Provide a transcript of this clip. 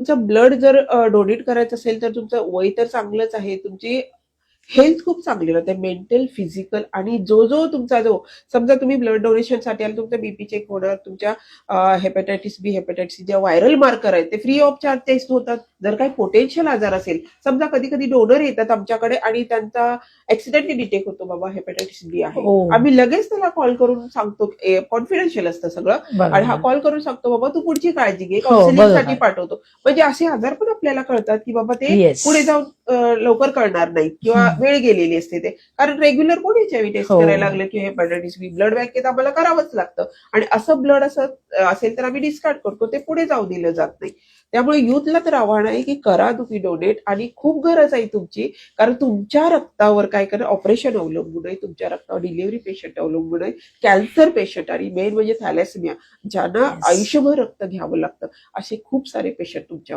तुमचं ब्लड जर डोनेट करायचं असेल तर तुमचं वय तर चांगलंच आहे, तुमची हेल्थ खूप चांगली राहते, मेंटल, फिजिकल आणि जो तुमचा समजा तुम्ही ब्लड डोनेशनसाठी आला, तुमचं बीपी चेक होणार, तुमच्या हेपॅटायटिस बी, हेपॅटायटिस सी, ज्या व्हायरल मार्कर आहेत ते फ्री ऑफ चार्ज टेस्ट होतात. जर काही पोटेन्शियल आजार असेल, समजा कधी कधी डोनर येतात आमच्याकडे आणि त्यांचा ऍक्सिडेंटली डिटेक्ट होतो, बाबा हेपॅटायटिस बी आहे, आम्ही लगेच त्याला कॉल करून सांगतो, कॉन्फिडेन्शियल असतं सगळं, आणि हा कॉल करून सांगतो, बाबा तू पुढची काळजी घे, काउन्सिलिंगसाठी पाठवतो. म्हणजे असे आजार पण आपल्याला कळतात की बाबा ते पुढे जाऊन लवकर कळणार नाही किंवा वेळ गेलेली असते ते, कारण रेग्युलर कोण एचआयव्ही टेस्ट करायला लागलं की हेपॅटायटिस बी ब्लड बँकेत आम्हाला करावंच लागतं, आणि असं ब्लड असेल तर आम्ही डिस्कार्ड करतो, ते पुढे जाऊ दिलं जात नाही. त्यामुळे युथला तर आव्हान आहे की करा तुम्ही डोनेट, आणि खूप गरज आहे तुमची, कारण तुमच्या रक्तावर काय करा, ऑपरेशन अवलंबून आहे, तुमच्या रक्तावर डिलिव्हरी पेशंट अवलंबून आहे, कॅन्सर पेशंट, आणि मेन म्हणजे थॅलेसेमिया, ज्यांना आयुष्यभर रक्त घ्यावं लागतं, असे खूप सारे पेशंट तुमच्या